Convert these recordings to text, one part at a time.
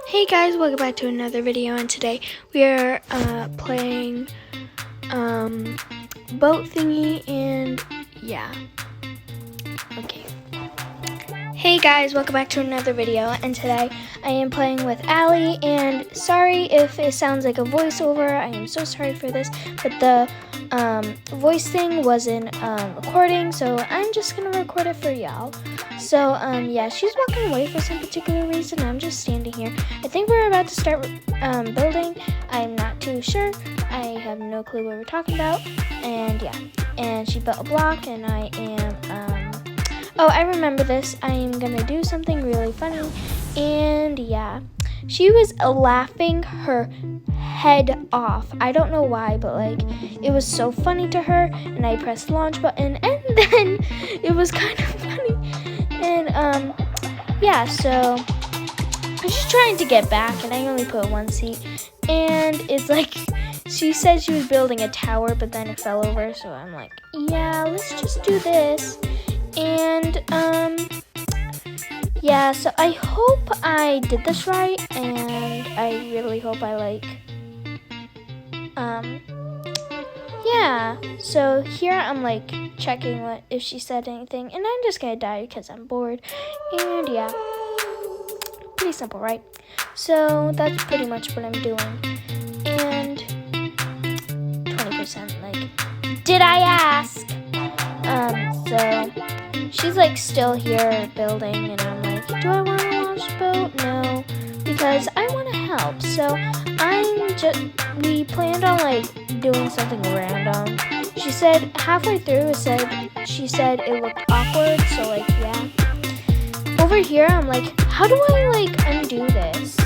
Hey guys, welcome back to another video, and today we are playing boat thingy, and yeah. Okay. Hey guys, welcome back to another video, and today I am playing with Allie, and sorry if it sounds like a voiceover. I am so sorry for this, but the voice thing wasn't recording, so I'm just gonna record it for y'all. So yeah, she's walking away for some particular reason. I'm just standing here. I think we're about to start building. I'm not too sure. I have no clue what we're talking about. And yeah, and she built a block, and I am oh, I remember this. I am gonna do something really funny. And yeah, she was laughing her head off. I don't know why, but like it was so funny to her, and I pressed launch button, and then it was kind of funny. And yeah, so I'm just trying to get back, and I only put one seat, and it's like she said she was building a tower, but then it fell over, so I'm like, yeah, let's just do this. And yeah, so I hope I did this right, and I really hope I like yeah, so here I'm like checking what if she said anything, and I'm just gonna die because I'm bored. And yeah, pretty simple, right? So that's pretty much what I'm doing. And 20%, like, did I ask? So she's like still here building, and I'm like, do I want to launch the boat? No, because I want to help. So we planned on like doing something random. She said halfway through she said it looked awkward, so like yeah. Over here I'm like, how do I like undo this?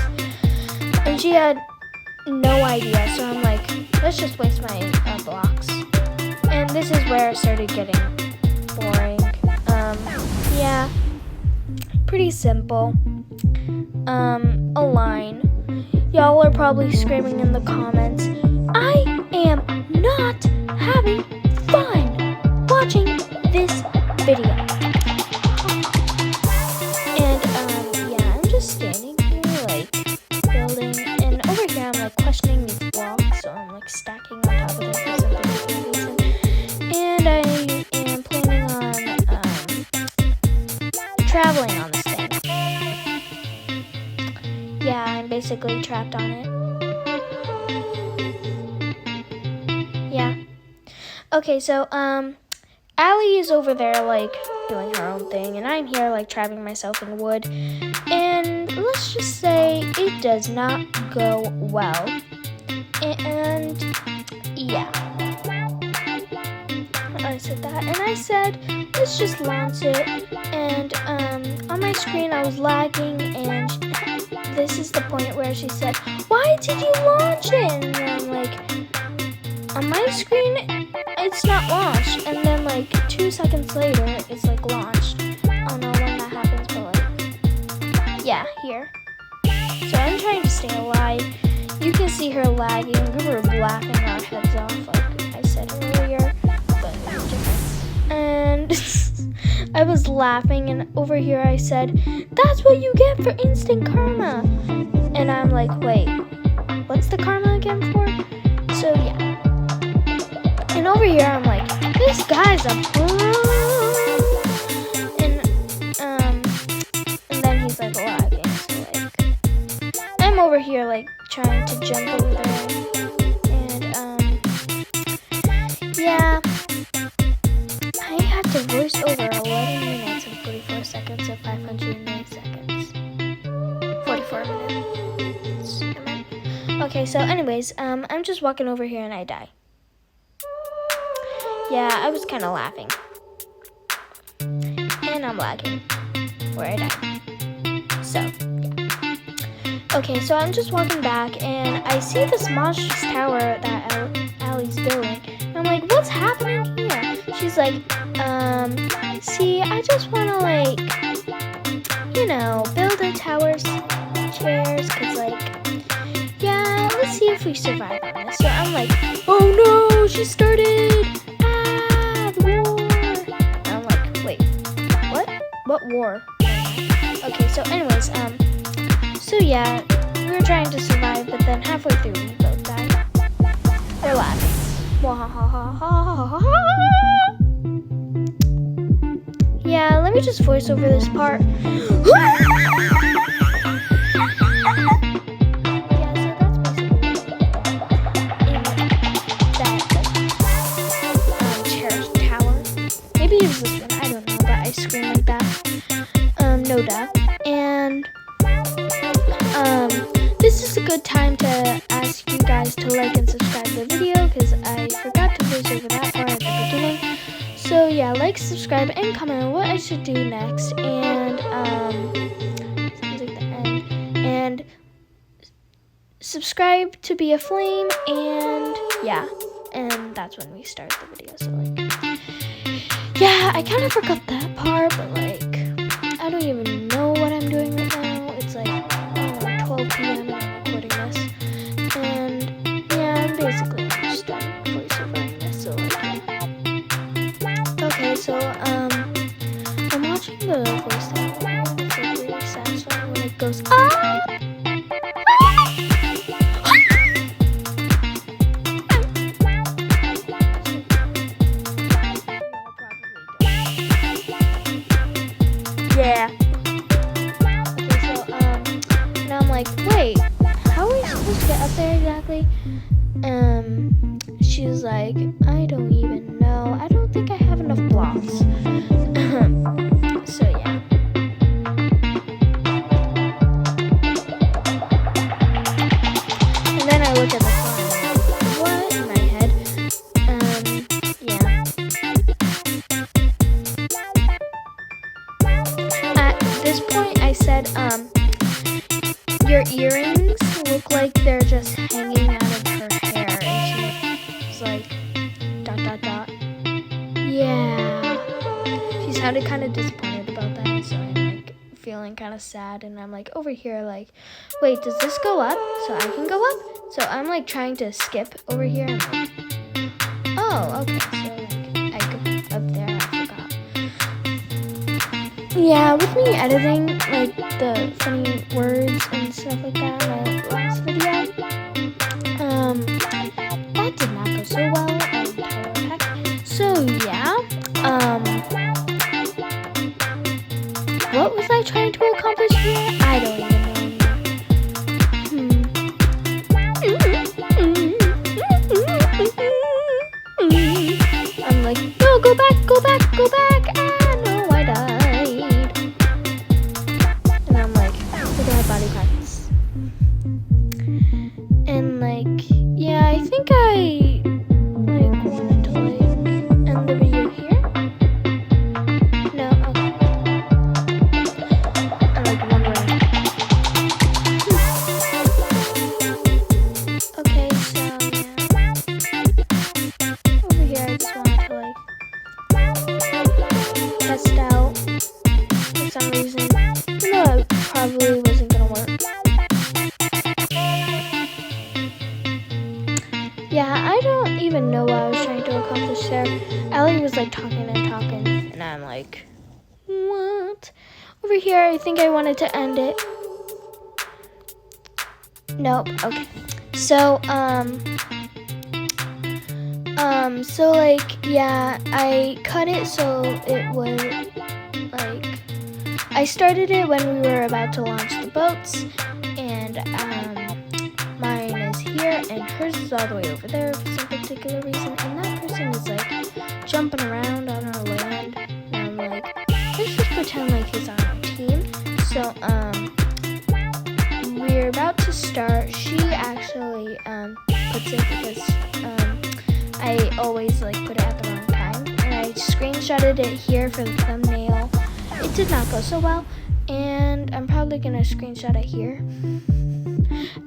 And she had no idea, so I'm like, let's just waste my blocks. And this is where it started getting boring. Yeah, pretty simple. A line. Y'all are probably screaming in the comments, I am not having fun watching this video. And yeah, I'm just standing here like building, and over here I'm like questioning these blocks, so I'm like stacking on top of them for some particular reason. And I am planning on traveling on this thing. Yeah, I'm basically trapped on it. Yeah. Okay, so Allie is over there like doing her own thing, and I'm here like trapping myself in wood. And let's just say it does not go well. And yeah. I said that, and I said let's just launch it. And on my screen I was lagging, and this is the point where she said, why did you launch it? And I'm like, on my screen it's not launched, and then like 2 seconds later it's like launched. I don't know when that happens, but like yeah, here. So I'm trying to stay alive. You can see her lagging. We were laughing our heads off like I said earlier, but it was different. And I was laughing, and over here I said, that's what you get for instant karma. And I'm like, wait, what's the karma again for? So yeah. And over here I'm like, this guy's a pro. And then he's like lagging, so like I'm over here like trying to jump over there. And yeah, I had to voice over 11 minutes and 44 seconds of 508 seconds. 44 minutes. Okay, so anyways, I'm just walking over here and I die. Yeah, I was kind of laughing. And I'm lagging where I died. So, yeah. Okay, so I'm just walking back, and I see this monstrous tower that Allie's building. And I'm like, what's happening here? She's like, see, I just want to like, you know, build a tower, chairs, because like, yeah, let's see if we survive on this. So I'm like, oh no, she started. What war? Okay, so anyways, so yeah, trying to survive, but then halfway through we both die. We're laughing. Yeah, let me just voice over this part. Scream like that, no doubt. And this is a good time to ask you guys to like and subscribe to the video, because I forgot to voice over that part at the beginning. So yeah, like, subscribe, and comment on what I should do next. And sounds like the end. And subscribe to be a flame. And yeah, and that's when we start the video. So like, yeah, I kind of forgot that part, but like, I don't even know what I'm doing right now. It's like, I don't know, 12 p.m. and I'm recording this. And yeah, I'm basically just done voiceovering this, so like, yeah. Okay, so, I'm watching the voice thing. It's like really satisfying when it goes, ah! Yeah. Okay, so, now I'm like, wait, how are we supposed to get up there exactly? She's like, I don't even know. I don't think I have enough blocks. So, yeah. And then I look at the phone and I'm like, what? In my head. Yeah. At this point, I said, your earrings look like they're just hanging out of her hair. And she was like, ... Yeah. She sounded kind of disappointed about that, so I'm like feeling kind of sad. And I'm like over here like, wait, does this go up so I can go up? So I'm like trying to skip over here. And like, oh, okay. So like, I go up there. I forgot. Yeah, with me editing like the funny words and stuff like that in my last video, that did not go so well. So yeah, what was I trying to accomplish here? I don't even know. I'm like, no, go back, go back, go back. Ah, no, I died. And I'm like, look at my body parts. And like, yeah, I think I like wanted to like end the video here. No, okay. I'm like wondering. Okay, so yeah. Over here, I just wanted to like test out for some reason. You know, it probably wasn't gonna work. Yeah, I don't even know what I was trying to accomplish there. Allie was like talking and talking, and I'm like, what? Over here, I think I wanted to end it. Nope, okay. So, so like, yeah, I cut it so it would, like, I started it when we were about to launch the boats, and, mine is here, and hers is all the way over there for some particular reason, and that person is, like, jumping around on our land, and I'm like, let's just pretend like he's on our team. So, we're about to start. She actually, puts it because, I always, like, put it at the wrong time, and I screenshotted it here for the thumbnail. It did not go so well, and I'm probably gonna screenshot it here.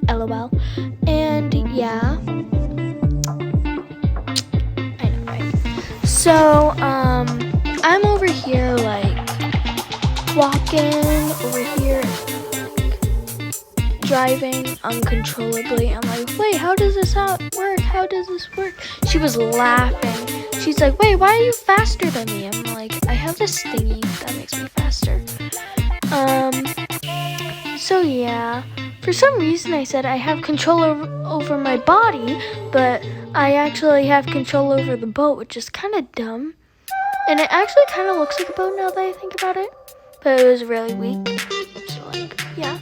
LOL. And yeah, I know, right? So I'm over here like walking over here, like, driving uncontrollably. I'm like, wait, how does this work? How does this work? She was laughing. She's like, wait, why are you faster than me? I'm like, I have this thingy that makes me faster. So yeah, for For some reason I said I have control over my body, but I actually have control over the boat, which is kind of dumb. And it actually kind of looks like a boat now that I think about it, but it was really weak. So like, yeah.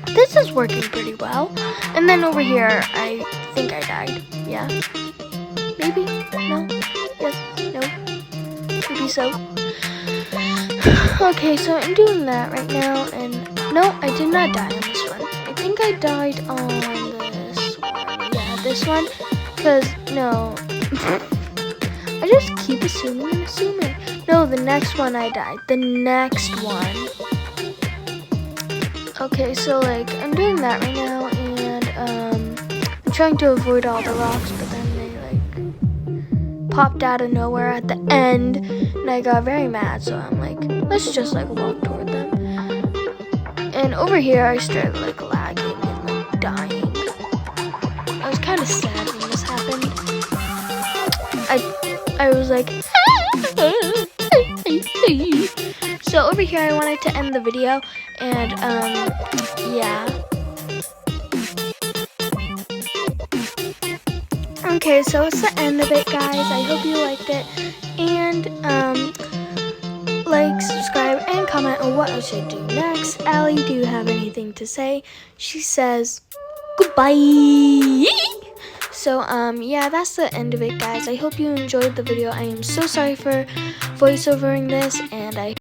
This is working pretty well. And then over here, I think I died. Yeah. Maybe? No? Yes? No? Maybe so. Okay, so I'm doing that right now, and no, I did not die on this one. I think I died on this one. Yeah, this one. Because, no. I just keep assuming and assuming. No, the next one I died. The next one. Okay, so like I'm doing that right now, and I'm trying to avoid all the rocks, but then they like popped out of nowhere at the end, and I got very mad. So I'm like, let's just like walk toward them. And over here, I started like lagging and like dying. I was kind of sad when this happened. I was like. So over here I wanted to end the video, and yeah. Okay, so it's the end of it, guys. I hope you liked it, and like, subscribe, and comment on what I should do next. Allie, do you have anything to say? She says goodbye. So, yeah, that's the end of it, guys. I hope you enjoyed the video. I am so sorry for voiceovering this, and I